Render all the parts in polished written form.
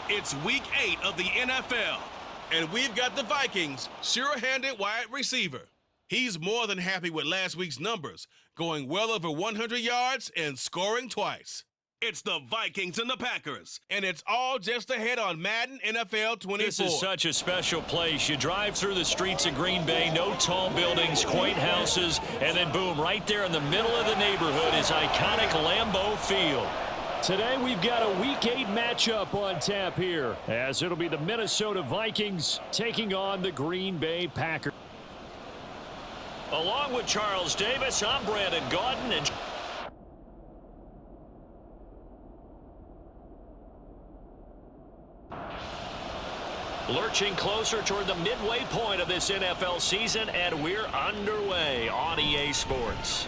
It's week 8 of the NFL, and we've got the Vikings' sure-handed wide receiver. He's more than happy with last week's numbers, going well over 100 yards and scoring twice. It's the Vikings and the Packers, and it's all just ahead on Madden NFL 24. This is such a special place. You drive through the streets of Green Bay, no tall buildings, quaint houses, and then boom, right there in the middle of the neighborhood is iconic Lambeau Field. Today we've got a Week 8 matchup on tap here, as it'll be the Minnesota Vikings taking on the Green Bay Packers. Along with Charles Davis, I'm Brandon Gaudin, and lurching closer toward the midway point of this NFL season, and we're underway on EA Sports.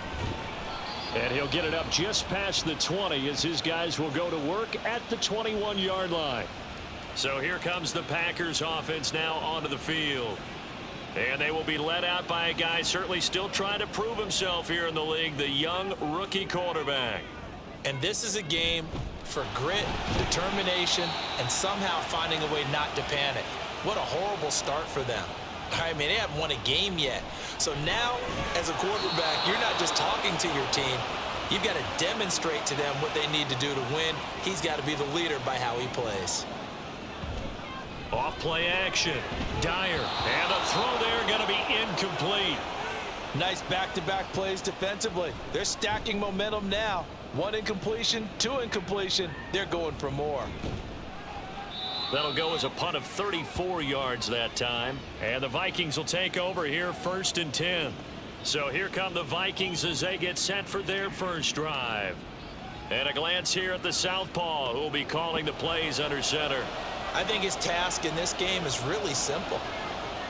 And he'll get it up just past the 20 as his guys will go to work at the 21-yard line. So here comes the Packers offense now onto the field. And they will be led out by a guy certainly still trying to prove himself here in the league, the young rookie quarterback. And this is a game for grit, determination, and somehow finding a way not to panic. What a horrible start for them. I mean, they haven't won a game yet. So now, as a quarterback, you're not just talking to your team. You've got to demonstrate to them what they need to do to win. He's got to be the leader by how he plays. Off play action. Dyer. And the throw there going to be incomplete. Nice back-to-back plays defensively. They're stacking momentum now. 1 incompletion, 2 incompletion. They're going for more. That'll go as a punt of 34 yards that time. And the Vikings will take over here 1st and 10. So here come the Vikings as they get set for their first drive. And a glance here at the southpaw, who will be calling the plays under center. I think his task in this game is really simple.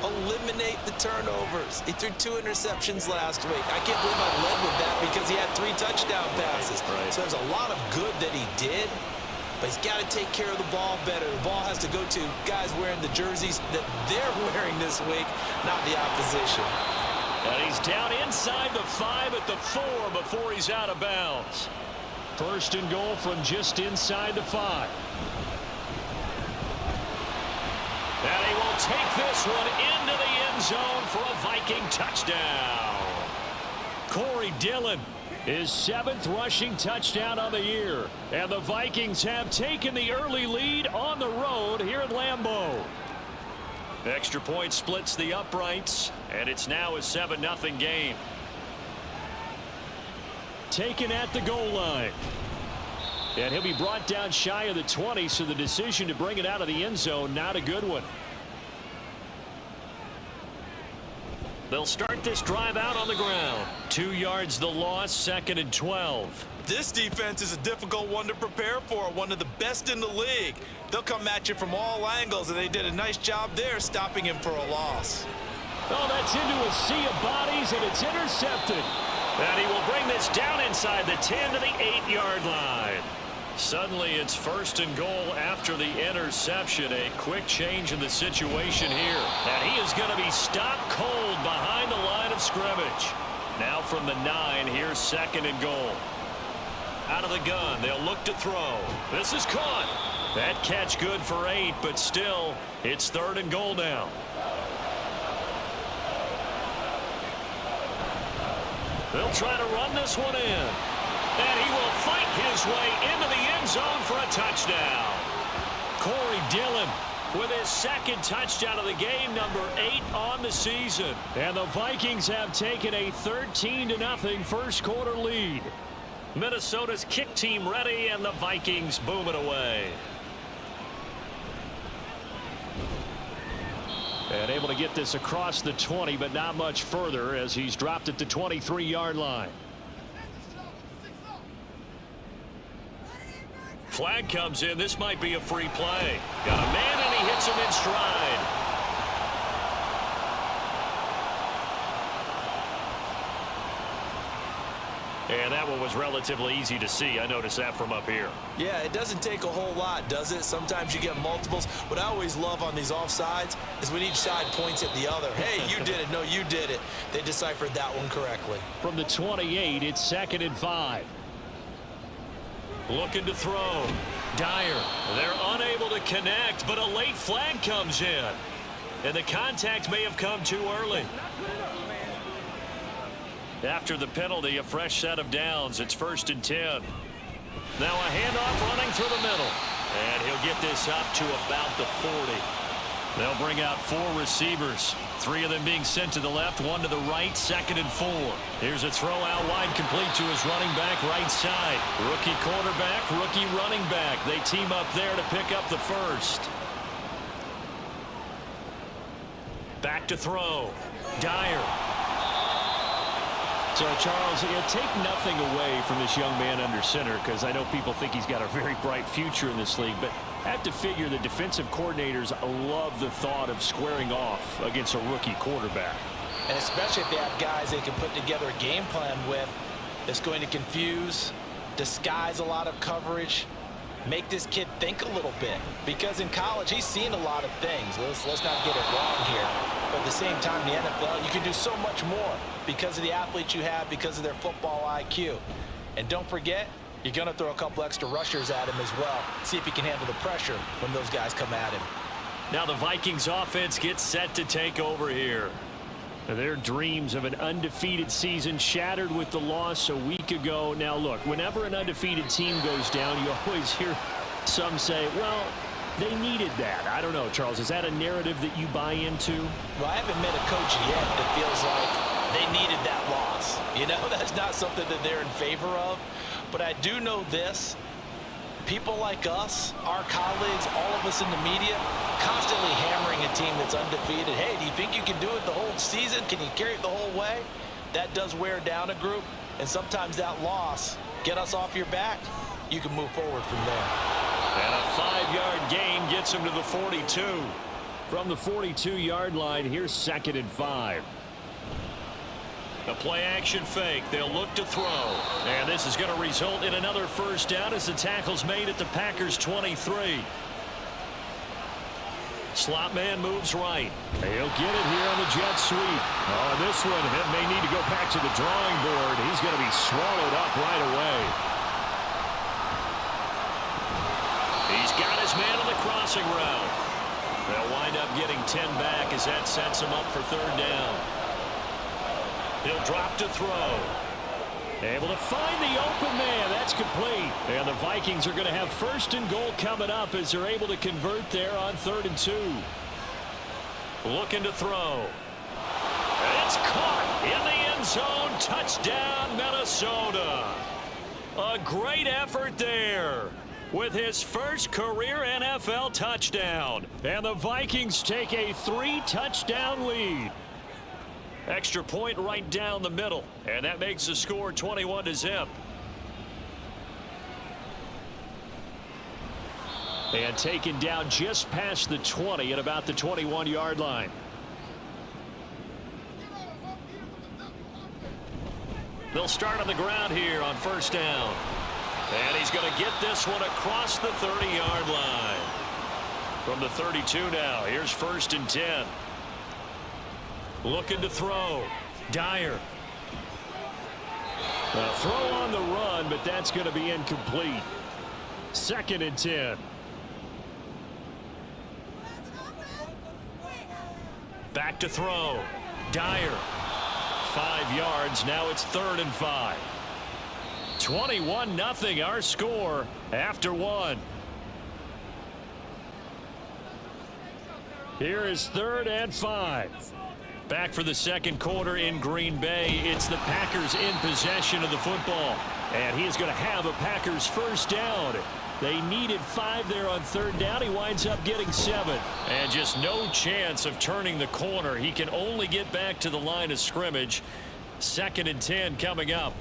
Eliminate the turnovers. He threw 2 interceptions last week. I can't believe I led with that because he had 3 touchdown passes. Right. So there's a lot of good that he did, but he's got to take care of the ball better. The ball has to go to guys wearing the jerseys that they're wearing this week, not the opposition. And he's down inside the 5 at the 4 before he's out of bounds. 1st and goal from just inside the 5. And he will take this one into the end zone for a Viking touchdown. Corey Dillon, his 7th rushing touchdown of the year. And the Vikings have taken the early lead on the road here at Lambeau. Extra point splits the uprights, and it's now a 7-0 game. Taken at the goal line. And he'll be brought down shy of the 20, so the decision to bring it out of the end zone, not a good one. They'll start this drive out on the ground. 2 yards the loss, 2nd and 12. This defense is a difficult one to prepare for, one of the best in the league. They'll come at you from all angles, and they did a nice job there stopping him for a loss. Oh, that's into a sea of bodies, and it's intercepted. And he will bring this down inside the 10 to the 8-yard line. Suddenly, it's 1st and goal after the interception. A quick change in the situation here. And he is going to be stopped cold behind the line of scrimmage. Now from the 9, here's 2nd and goal. Out of the gun, they'll look to throw. This is caught. That catch good for 8, but still, it's 3rd and goal now. They'll try to run this one in. And he will fight his way into the end zone for a touchdown. Corey Dillon with his 2nd touchdown of the game, number 8 on the season. And the Vikings have taken a 13-0 first quarter lead. Minnesota's kick team ready, and the Vikings booming away. And able to get this across the 20, but not much further as he's dropped at the 23-yard line. Flag comes in. This might be a free play. Got a man, and he hits him in stride. And that one was relatively easy to see. I noticed that from up here. Yeah, it doesn't take a whole lot, does it? Sometimes you get multiples. What I always love on these offsides is when each side points at the other. Hey, you did it. No, you did it. They deciphered that one correctly. From the 28, it's 2nd and 5. Looking to throw. Dyer. They're unable able to connect, but a late flag comes in. And the contact may have come too early. After the penalty, a fresh set of downs. It's 1st and 10. Now a handoff running through the middle. And he'll get this up to about the 40. They'll bring out 4 receivers. 3 of them being sent to the left, 1 to the right, 2nd and 4. Here's a throw out wide, complete to his running back right side. Rookie quarterback, rookie running back. They team up there to pick up the first. Back to throw. Dyer. So, Charles, take nothing away from this young man under center, because I know people think he's got a very bright future in this league, but I have to figure the defensive coordinators love the thought of squaring off against a rookie quarterback. And especially if they have guys they can put together a game plan with that's going to confuse, disguise a lot of coverage, make this kid think a little bit. Because in college, he's seen a lot of things. Let's not get it wrong here. But at the same time, in the NFL, you can do so much more because of the athletes you have, because of their football IQ. And don't forget, you're going to throw a couple extra rushers at him as well. See if he can handle the pressure when those guys come at him. Now the Vikings offense gets set to take over here. Their dreams of an undefeated season shattered with the loss a week ago. Now, look, whenever an undefeated team goes down, you always hear some say, well, they needed that. I don't know, Charles. Is that a narrative that you buy into? Well, I haven't met a coach yet that feels like they needed that loss. You know, that's not something that they're in favor of. But I do know this. People like us, our colleagues, all of us in the media, constantly hammering a team that's undefeated. Hey, do you think you can do it the whole season? Can you carry it the whole way? That does wear down a group. And sometimes that loss, get us off your back, you can move forward from there. And a 5-yard gain gets him to the 42. From the 42-yard line, here's 2nd and 5. The play-action fake. They'll look to throw. And this is going to result in another first down as the tackle's made at the Packers' 23. Slot man moves right. He'll get it here on the jet sweep. Oh, this one may need to go back to the drawing board. He's going to be swallowed up right away. He's got his man on the crossing route. They'll wind up getting 10 back as that sets him up for 3rd down. He'll drop to throw. Able to find the open man. That's complete. And the Vikings are going to have 1st and goal coming up as they're able to convert there on 3rd and 2. Looking to throw. It's caught in the end zone. Touchdown, Minnesota. A great effort there with his first career NFL touchdown. And the Vikings take a 3-touchdown lead. Extra point right down the middle. And that makes the score 21-0. And taken down just past the 20 at about the 21-yard line. They'll start on the ground here on 1st down. And he's going to get this one across the 30-yard line. From the 32 now, here's 1st and 10. Looking to throw. Dyer. A throw on the run, but that's going to be incomplete. 2nd and 10. Back to throw. Dyer. 5 yards. Now it's 3rd and 5. 21-0 our score after 1. Here is 3rd and 5. Back for the 2nd quarter in Green Bay. It's the Packers in possession of the football. And he is going to have a Packers 1st down. They needed 5 there on 3rd down. He winds up getting 7. And just no chance of turning the corner. He can only get back to the line of scrimmage. 2nd and 10 coming up.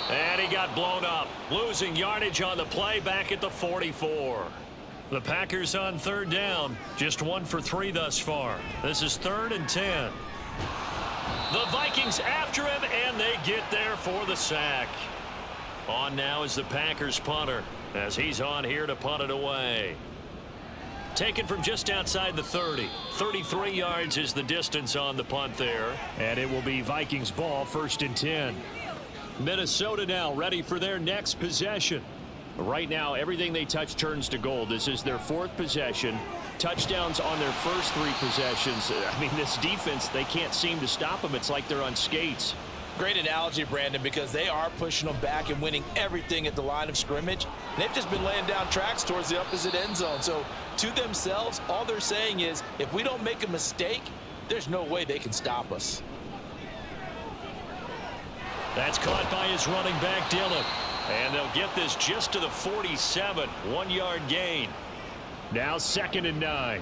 And he got blown up. Losing yardage on the play back at the 44. The Packers on 3rd down. Just 1 for 3 thus far. This is 3rd and 10. The Vikings after him, and they get there for the sack. On now is the Packers punter as he's on here to punt it away. Taken from just outside the 30. 33 yards is the distance on the punt there. And it will be Vikings ball, 1st and 10. Minnesota now ready for their next possession. Right now, everything they touch turns to gold. This is their 4th possession. Touchdowns on their first 3 possessions. I mean, this defense, they can't seem to stop them. It's like they're on skates. Great analogy, Brandon, because they are pushing them back and winning everything at the line of scrimmage. They've just been laying down tracks towards the opposite end zone. So to themselves, all they're saying is, if we don't make a mistake, there's no way they can stop us. That's caught by his running back, Dillon. And they'll get this just to the 47, 1-yard gain. Now 2nd and 9.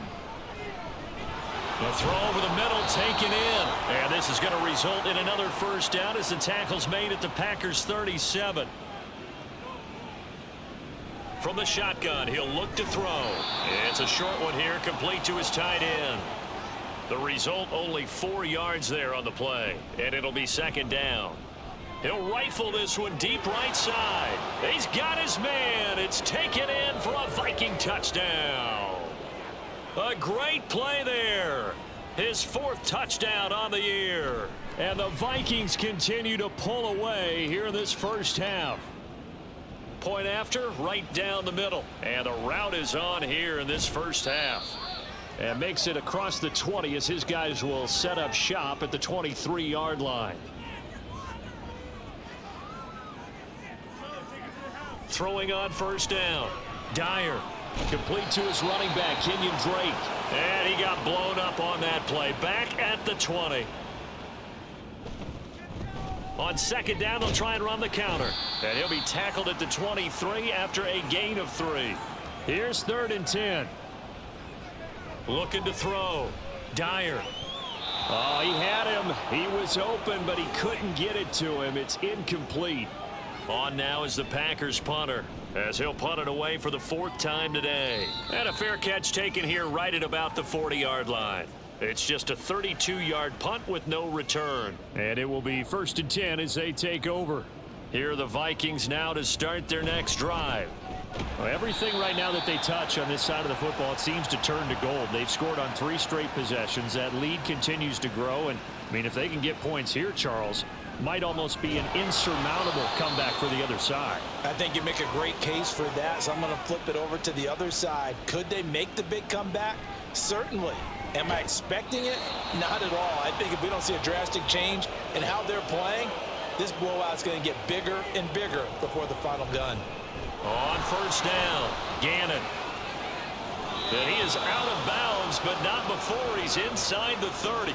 The throw over the middle taken in. And this is going to result in another first down as the tackle's made at the Packers 37. From the shotgun, he'll look to throw. It's a short one here, complete to his tight end. The result, only 4 yards there on the play. And it'll be 2nd down. He'll rifle this one deep right side. He's got his man. It's taken in for a Viking touchdown. A great play there. His 4th touchdown on the year. And the Vikings continue to pull away here in this first half. Point after, right down the middle. And the route is on here in this first half. And makes it across the 20 as his guys will set up shop at the 23-yard line. Throwing on first down. Dyer. Complete to his running back, Kenyon Drake. And he got blown up on that play. Back at the 20. On 2nd down, they'll try and run the counter. And he'll be tackled at the 23 after a gain of 3. Here's 3rd and 10. Looking to throw. Dyer. Oh, he had him. He was open, but he couldn't get it to him. It's incomplete. On now is the Packers punter, as he'll punt it away for the 4th time today. And a fair catch taken here right at about the 40-yard line. It's just a 32-yard punt with no return. And it will be 1st and 10 as they take over. Here are the Vikings now to start their next drive. Well, everything right now that they touch on this side of the football, it seems to turn to gold. They've scored on 3 straight possessions. That lead continues to grow. And, I mean, if they can get points here, Charles, might almost be an insurmountable comeback for the other side. I think you make a great case for that, so I'm going to flip it over to the other side. Could they make the big comeback? Certainly. Am I expecting it? Not at all. I think if we don't see a drastic change in how they're playing, this blowout's going to get bigger and bigger before the final gun. On first down, Gannon. And he is out of bounds, but not before he's inside the 30.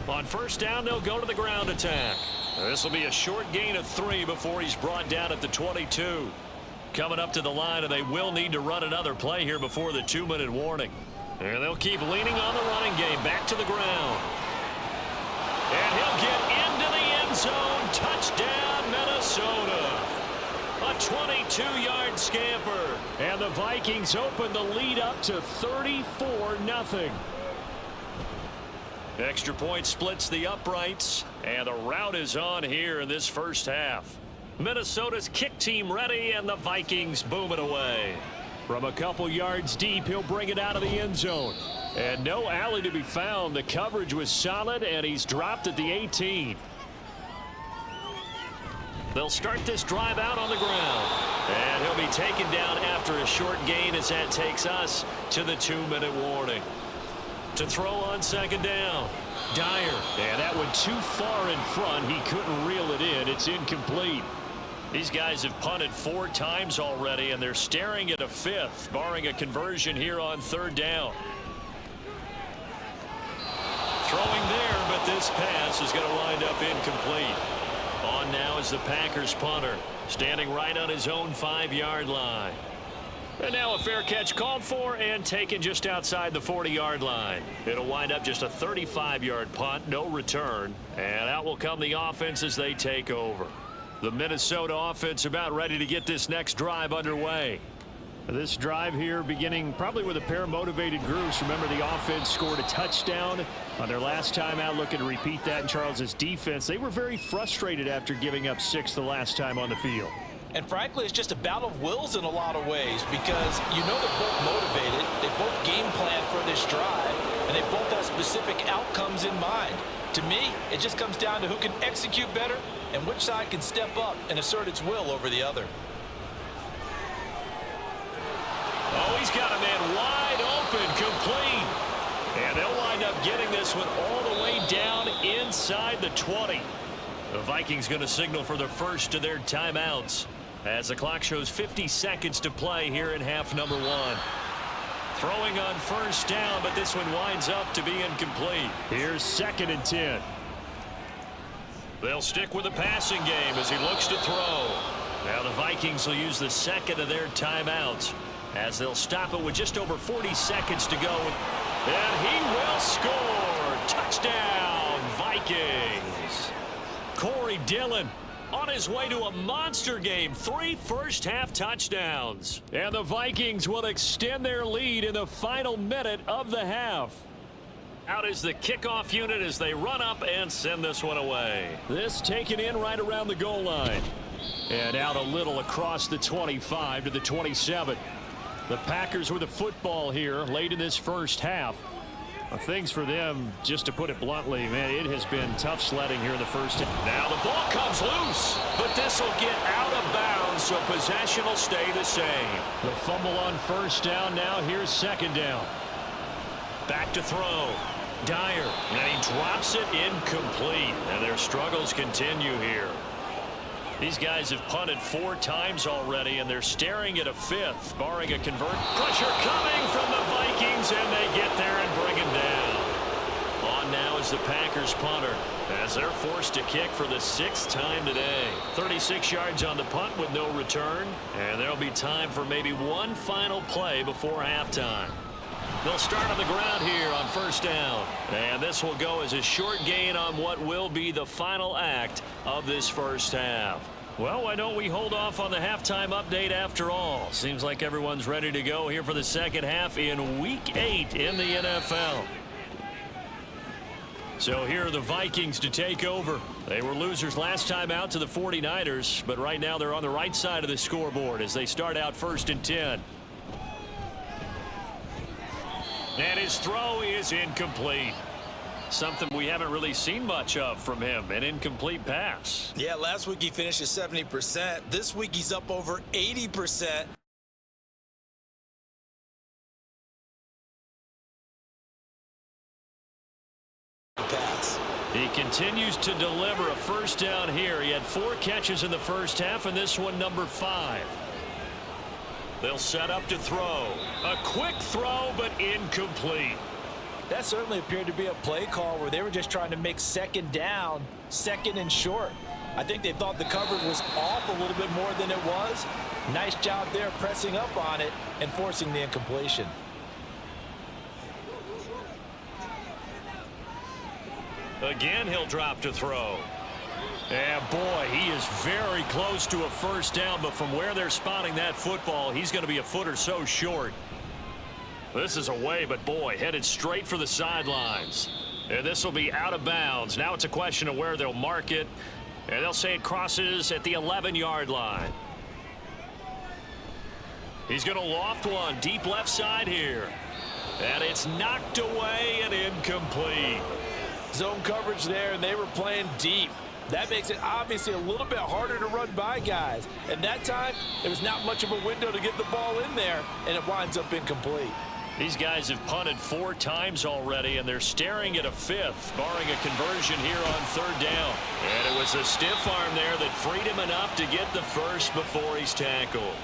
On first down, they'll go to the ground attack. This will be a short gain of 3 before he's brought down at the 22. Coming up to the line, and they will need to run another play here before the 2-minute warning. And they'll keep leaning on the running game. Back to the ground. And he'll get into the end zone. Touchdown, Minnesota. A 22-yard scamper. And the Vikings open the lead up to 34-0. Extra point splits the uprights, and the route is on here in this first half. Minnesota's kick team ready, and the Vikings boom it away. From a couple yards deep, he'll bring it out of the end zone. And no alley to be found. The coverage was solid, and he's dropped at the 18. They'll start this drive out on the ground. And he'll be taken down after a short gain as that takes us to the 2-minute warning. To throw on 2nd down, Dyer. And that one too far in front. He couldn't reel it in. It's incomplete. These guys have punted 4 times already, and they're staring at a 5th, barring a conversion here on 3rd down. Throwing there, but this pass is going to wind up incomplete. On now is the Packers punter, standing right on his own 5-yard line. And now a fair catch called for and taken just outside the 40-yard line. It'll wind up just a 35-yard punt, no return. And out will come the offense as they take over. The Minnesota offense about ready to get this next drive underway. This drive here beginning probably with a pair of motivated groups. Remember, the offense scored a touchdown on their last time out, looking to repeat that in Charles's defense. They were very frustrated after giving up 6 the last time on the field. And frankly, it's just a battle of wills in a lot of ways, because you know they're both motivated, they both game plan for this drive, and they both have specific outcomes in mind. To me, it just comes down to who can execute better and which side can step up and assert its will over the other. Oh, he's got a man wide open, complete. And they'll wind up getting this one all the way down inside the 20. The Vikings going to signal for the first of their timeouts as the clock shows 50 seconds to play here in half number 1. Throwing on first down, but this one winds up to be incomplete. Here's 2nd and 10. They'll stick with the passing game as he looks to throw. Now the Vikings will use the second of their timeouts as they'll stop it with just over 40 seconds to go. And he will score. Touchdown, Vikings. Corey Dillon on his way to a monster game. 3 first-half touchdowns. And the Vikings will extend their lead in the final minute of the half. Out is the kickoff unit as they run up and send this one away. This taken in right around the goal line. And out a little across the 25 to the 27. The Packers with the football here late in this first half. Things for them, just to put it bluntly, man, it has been tough sledding here in the first half. Now the ball comes loose, but this will get out of bounds, so possession will stay the same. The fumble on first down. Now here's 2nd down. Back to throw. Dyer, and he drops it incomplete, and their struggles continue here. These guys have punted 4 times already, and they're staring at a 5th, barring a convert. Pressure coming from the Vikings, and they get there and bring him down. On now is the Packers punter, as they're forced to kick for the 6th time today. 36 yards on the punt with no return, and there'll be time for maybe one final play before halftime. They'll start on the ground here on first down. And this will go as a short gain on what will be the final act of this first half. Well, why don't we hold off on the halftime update after all? Seems like everyone's ready to go here for the second half in Week 8 in the NFL. So here are the Vikings to take over. They were losers last time out to the 49ers, but right now they're on the right side of the scoreboard as they start out 1st and 10. And his throw is incomplete. Something we haven't really seen much of from him, an incomplete pass. Yeah, last week he finished at 70%. This week he's up over 80%. Pass. He continues to deliver a first down here. He had 4 catches in the first half, and this one number 5. They'll set up to throw. A quick throw, but incomplete. That certainly appeared to be a play call where they were just trying to make 2nd down, 2nd and short. I think they thought the coverage was off a little bit more than it was. Nice job there pressing up on it and forcing the incompletion. Again, he'll drop to throw. And boy, he is very close to a first down, but from where they're spotting that football, he's going to be a foot or so short. This is away, but boy, headed straight for the sidelines. And this will be out of bounds. Now it's a question of where they'll mark it. And they'll say it crosses at the 11-yard line. He's going to loft one deep left side here. And it's knocked away and incomplete. Zone coverage there, and they were playing deep. That makes it obviously a little bit harder to run by guys. And that time, there was not much of a window to get the ball in there, and it winds up incomplete. These guys have punted 4 times already, and they're staring at a 5th, barring a conversion here on 3rd down. And it was a stiff arm there that freed him enough to get the first before he's tackled.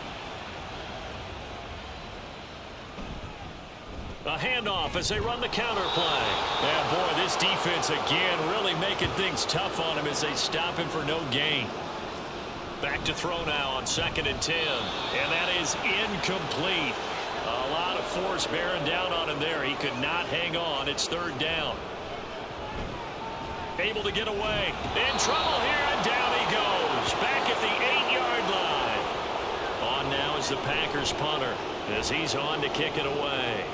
A handoff as they run the counter play. And boy, this defense again really making things tough on him as they stop him for no gain. Back to throw now on 2nd and 10. And that is incomplete. A lot of force bearing down on him there. He could not hang on. It's 3rd down. Able to get away. In trouble here, and down he goes. Back at the 8-yard line. On now is the Packers punter as he's on to kick it away.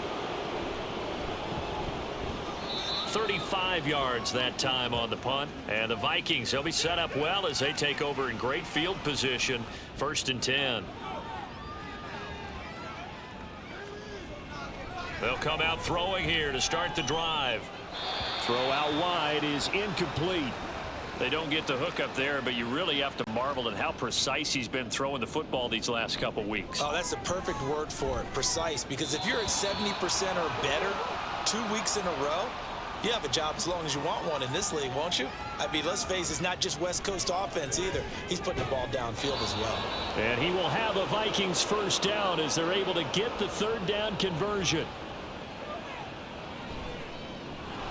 35 yards that time on the punt. And the Vikings, they'll be set up well as they take over in great field position. 1st and 10. They'll come out throwing here to start the drive. Throw out wide is incomplete. They don't get the hook up there, but you really have to marvel at how precise he's been throwing the football these last couple weeks. Oh, that's the perfect word for it, precise, because if you're at 70% or better 2 weeks in a row, you have a job as long as you want one in this league, won't you? I mean, let's face it, it's not just West Coast offense either. He's putting the ball downfield as well. And he will have a Vikings first down as they're able to get the third down conversion.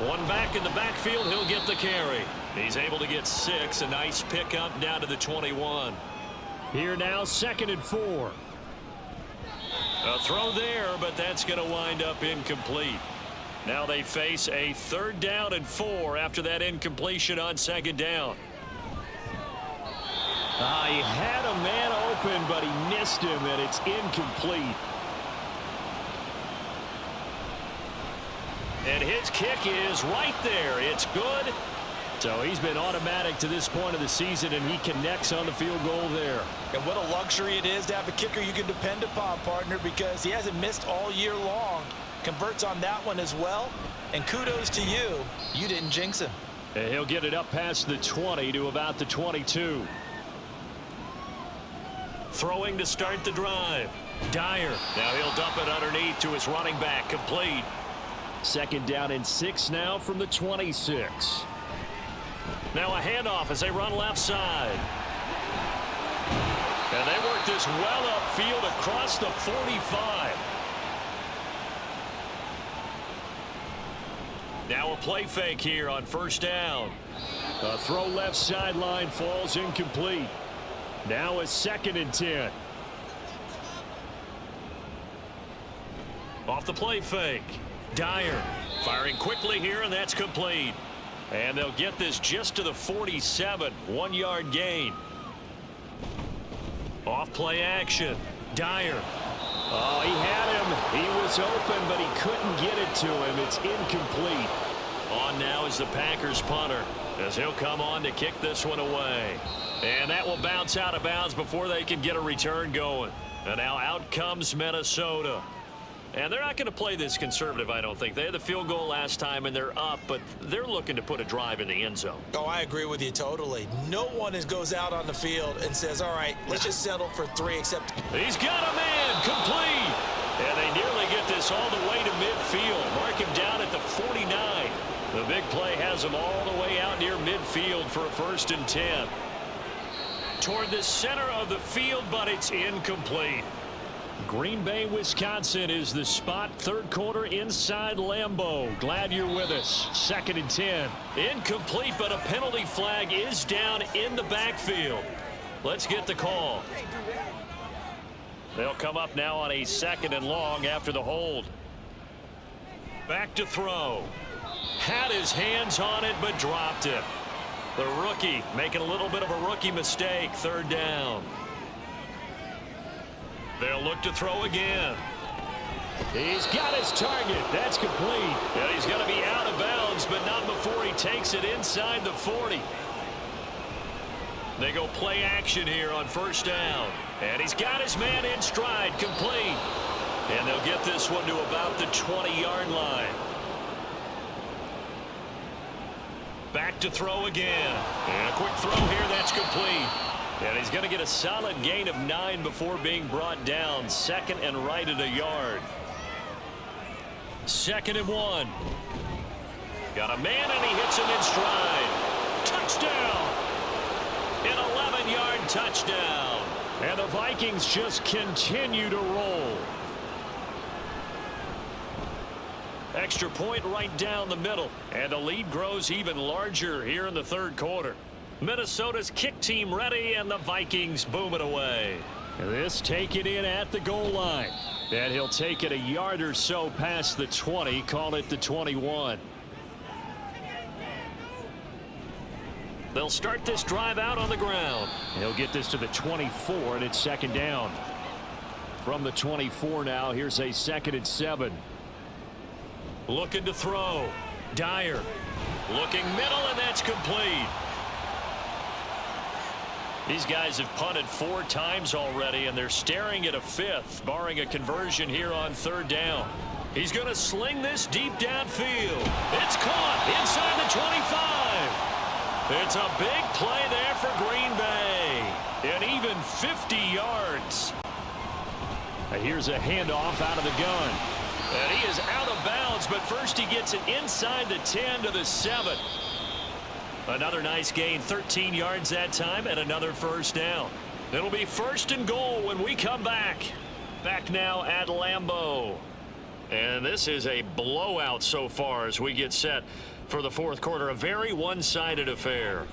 One back in the backfield, he'll get the carry. He's able to get 6, a nice pickup down to the 21. Here now, 2nd and 4. A throw there, but that's going to wind up incomplete. Now they face a 3rd down and 4 after that incompletion on 2nd down. He had a man open, but he missed him, and it's incomplete. And his kick is right there. It's good. So he's been automatic to this point of the season, and he connects on the field goal there. And what a luxury it is to have a kicker you can depend upon, partner, because he hasn't missed all year long. Converts on that one as well. And kudos to you. You didn't jinx him. And he'll get it up past the 20 to about the 22. Throwing to start the drive. Dyer. Now he'll dump it underneath to his running back. Complete. 2nd down and 6 now from the 26. Now a handoff as they run left side. And they work this well upfield across the 45. Now a play fake here on 1st down. A throw left sideline falls incomplete. Now a 2nd and 10. Off the play fake. Dyer firing quickly here, and that's complete. And they'll get this just to the 47. 1-yard gain. Off play action. Dyer. Oh, he had him. He was open, but he couldn't get it to him. It's incomplete. On now is the Packers punter, as he'll come on to kick this one away. And that will bounce out of bounds before they can get a return going. And now out comes Minnesota. And they're not going to play this conservative, I don't think. They had the field goal last time, and they're up, but they're looking to put a drive in the end zone. Oh, I agree with you totally. No one goes out on the field and says, all right, let's just settle for 3, except... He's got a man, complete. And they nearly get this all the way to midfield. Mark him down at the 49. The big play has him all the way out near midfield for a 1st and 10. Toward the center of the field, but it's incomplete. Green Bay, Wisconsin is the spot. 3rd quarter inside Lambeau. Glad you're with us. 2nd and 10. Incomplete, but a penalty flag is down in the backfield. Let's get the call. They'll come up now on a 2nd and long after the hold. Back to throw. Had his hands on it, but dropped it. The rookie making a little bit of a rookie mistake. 3rd down. They'll look to throw again. He's got his target. That's complete. Yeah, he's going to be out of bounds, but not before he takes it inside the 40. They go play action here on 1st down. And he's got his man in stride, complete. And they'll get this one to about the 20-yard line. Back to throw again. And a quick throw here, that's complete. And he's going to get a solid gain of 9 before being brought down. 2nd and right at a yard. 2nd and 1. Got a man, and he hits him in stride. Touchdown! An 11-yard touchdown. And the Vikings just continue to roll. Extra point right down the middle. And the lead grows even larger here in the 3rd quarter. Minnesota's kick team ready, and the Vikings boom it away. This taken in at the goal line. And he'll take it a yard or so past the 20, call it the 21. They'll start this drive out on the ground. He'll get this to the 24, and it's 2nd down. From the 24 now, here's a 2nd and 7. Looking to throw. Dyer looking middle, and that's complete. These guys have punted 4 times already, and they're staring at a 5th, barring a conversion here on 3rd down. He's going to sling this deep downfield. It's caught inside the 25. It's a big play there for Green Bay. And even 50 yards. And here's a handoff out of the gun. And he is out of bounds, but first he gets it inside the 10 to the 7. Another nice gain, 13 yards that time, and another first down. It'll be first and goal when we come back. Back now at Lambeau. And this is a blowout so far as we get set for the fourth quarter. A very one-sided affair.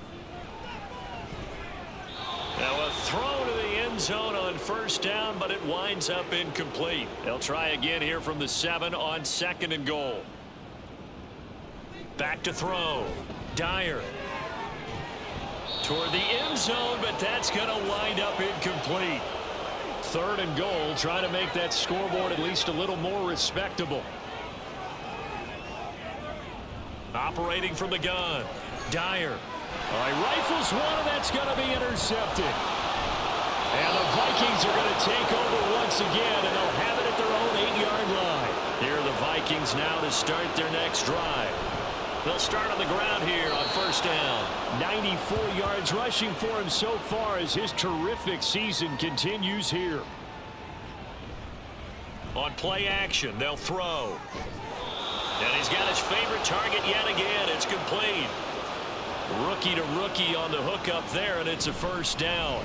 Now a throw to the end zone on first down, but it winds up incomplete. They'll try again here from the 7 on second and goal. Back to throw. Dyer. Toward the end zone, but that's going to wind up incomplete. Third and goal, trying to make that scoreboard at least a little more respectable. Operating from the gun. Dyer. All right, rifles one, and that's going to be intercepted. And the Vikings are going to take over once again, and they'll have it at their own 8-yard line. Here are the Vikings now to start their next drive. They'll start on the ground here on first down. 94 yards rushing for him so far as his terrific season continues here. On play action, they'll throw. And he's got his favorite target yet again. It's complete. Rookie to rookie on the hookup there, and it's a first down.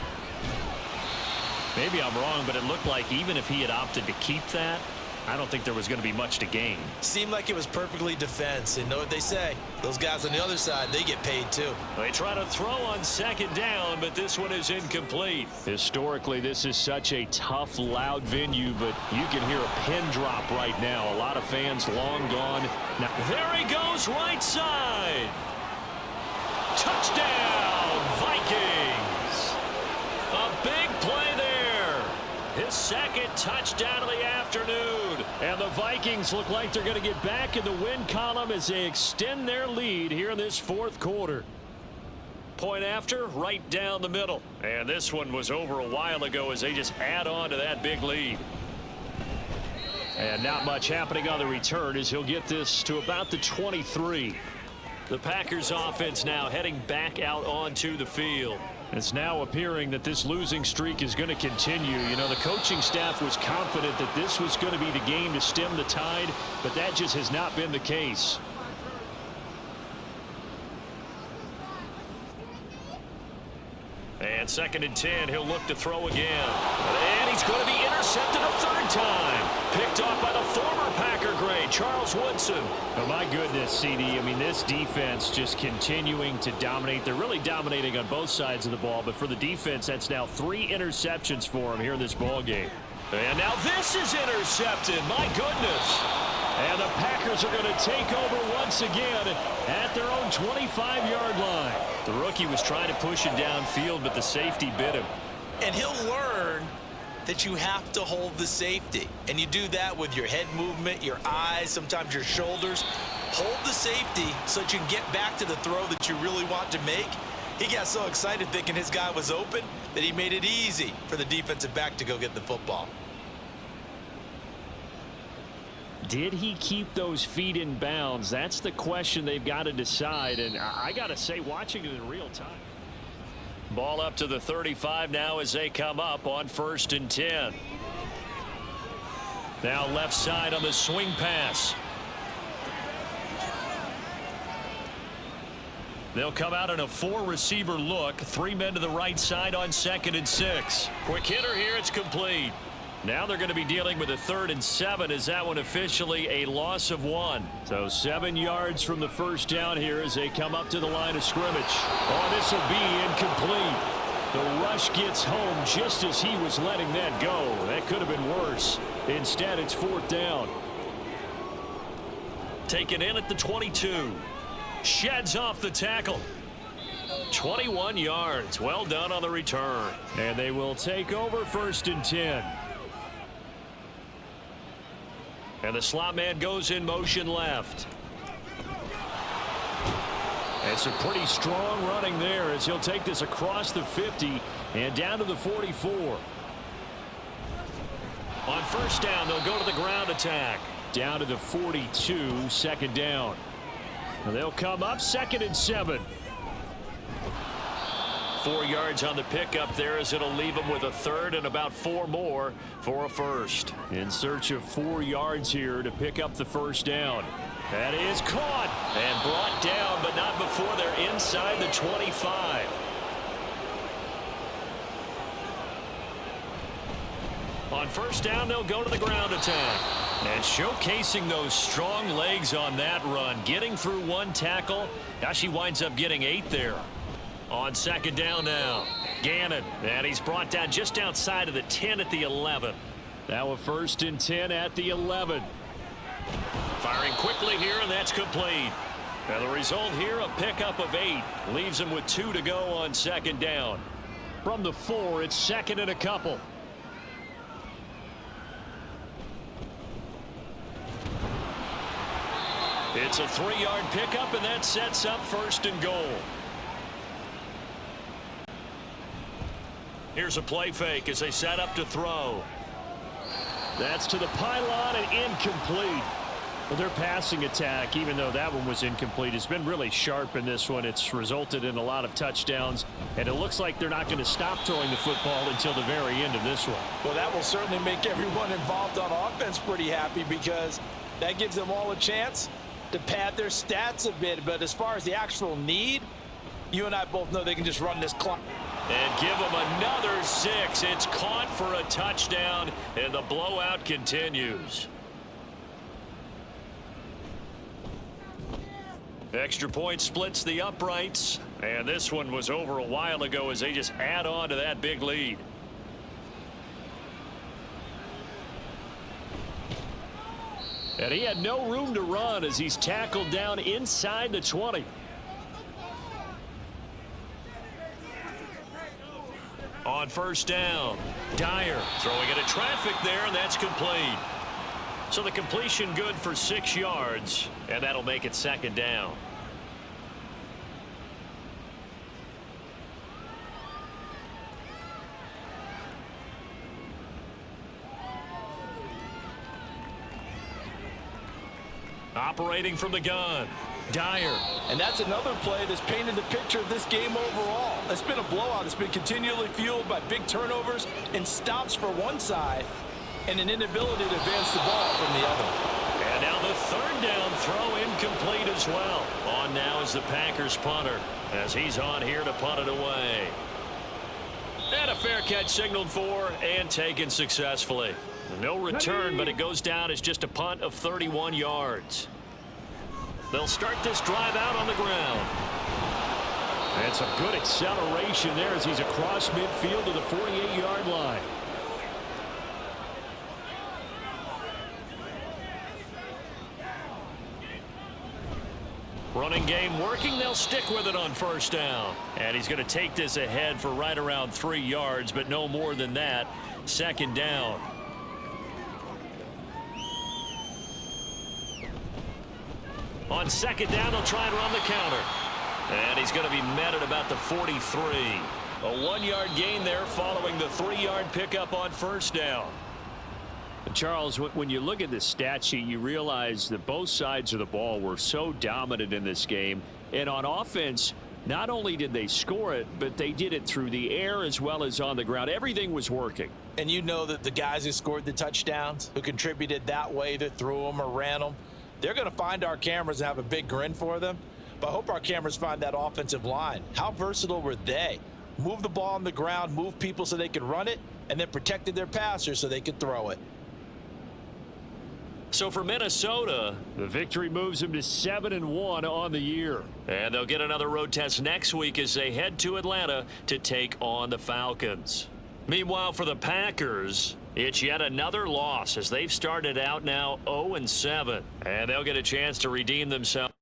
Maybe I'm wrong, but it looked like even if he had opted to keep that, I don't think there was going to be much to gain. Seemed like it was perfectly defense. And know what they say? Those guys on the other side, they get paid too. They try to throw on second down, but this one is incomplete. Historically, this is such a tough, loud venue, but you can hear a pin drop right now. A lot of fans long gone. Now, there he goes, right side. Touchdown, Vikings. A big play there. His second touchdown of the afternoon. And the Vikings look like they're going to get back in the win column as they extend their lead here in this fourth quarter. Point after, right down the middle. And this one was over a while ago as they just add on to that big lead. And not much happening on the return as he'll get this to about the 23. The Packers offense now heading back out onto the field. It's now appearing that this losing streak is going to continue. You know, the coaching staff was confident that this was going to be the game to stem the tide, but that just has not been the case. And second and 10, he'll look to throw again. And he's going to be intercepted a third time. Picked off by the former Packer great, Charles Woodson. Oh, my goodness, CD. I mean, this defense just continuing to dominate. They're really dominating on both sides of the ball, but for the defense, that's now 3 interceptions for them here in this ball game. And now this is intercepted. My goodness. And the Packers are going to take over once again at their own 25-yard line. The rookie was trying to push him downfield, but the safety bit him. And he'll learn that you have to hold the safety. And you do that with your head movement, your eyes, sometimes your shoulders. Hold the safety so that you can get back to the throw that you really want to make. He got so excited thinking his guy was open that he made it easy for the defensive back to go get the football. Did he keep those feet in bounds? That's the question they've got to decide. And I got to say, watching it in real time. Ball up to the 35 now as they come up on first and 10. Now left side on the swing pass. They'll come out in a 4-receiver look. 3 men to the right side on second and 6. Quick hitter here. It's complete. Now they're going to be dealing with a 3rd and 7 as that one officially a loss of 1. So 7 yards from the first down here as they come up to the line of scrimmage. Oh, this will be incomplete. The rush gets home just as he was letting that go. That could have been worse. Instead, it's 4th down. Taken in at the 22. Sheds off the tackle. 21 yards. Well done on the return. And they will take over first and 10. And the slot man goes in motion left. It's a pretty strong running there as he'll take this across the 50 and down to the 44. On first down, they'll go to the ground attack. Down to the 42, second down. And they'll come up 2nd and 7. 4 yards on the pickup there, as it'll leave them with a third and about 4 more for a first. In search of 4 yards here to pick up the first down. That is caught and brought down, but not before they're inside the 25. On first down, they'll go to the ground attack. And showcasing those strong legs on that run, getting through 1 tackle. Now she winds up getting 8 there. On second down now, Gannon, and he's brought down just outside of the 10 at the 11. Now a 1st and 10 at the 11. Firing quickly here, and that's complete. And the result here, a pickup of 8. Leaves them with 2 to go on second down. From the 4, it's 2nd and a couple. It's a 3-yard pickup, and that sets up 1st and goal. Here's a play fake as they set up to throw. That's to the pylon and incomplete. Well, their passing attack, even though that one was incomplete, has been really sharp in this one. It's resulted in a lot of touchdowns, and it looks like they're not going to stop throwing the football until the very end of this one. Well, that will certainly make everyone involved on offense pretty happy, because that gives them all a chance to pad their stats a bit. But as far as the actual need, you and I both know they can just run this clock. And give them another 6. It's caught for a touchdown, and the blowout continues. Extra point splits the uprights, and this one was over a while ago as they just add on to that big lead. And he had no room to run as he's tackled down inside the 20. On first down, Dyer throwing into traffic there, and that's complete. So the completion good for 6 yards, and that'll make it second down. Operating from the gun, Dyer. And that's another play that's painted the picture of this game overall. It's been a blowout. It's been continually fueled by big turnovers and stops for one side and an inability to advance the ball from the other. And now the 3rd down throw incomplete as well. On now is the Packers punter as he's on here to punt it away. And a fair catch signaled for and taken successfully. No return, but it goes down as just a punt of 31 yards. They'll start this drive out on the ground. And some good acceleration there as he's across midfield to the 48-yard line. Running game working. They'll stick with it on first down. And he's going to take this ahead for right around 3 yards, but no more than that. Second down. On second down, they'll try and run the counter. And he's going to be met at about the 43. A 1-yard gain there following the 3-yard pickup on first down. Charles, when you look at the stat sheet, you realize that both sides of the ball were so dominant in this game. And on offense, not only did they score it, but they did it through the air as well as on the ground. Everything was working. And you know that the guys who scored the touchdowns, who contributed that way, that threw them or ran them, they're going to find our cameras and have a big grin for them. But I hope our cameras find that offensive line. How versatile were they? Move the ball on the ground, move people so they could run it, and then protected their passers so they could throw it. So for Minnesota, the victory moves them to 7-1 on the year. And they'll get another road test next week as they head to Atlanta to take on the Falcons. Meanwhile, for the Packers, it's yet another loss as they've started out now 0-7. And they'll get a chance to redeem themselves.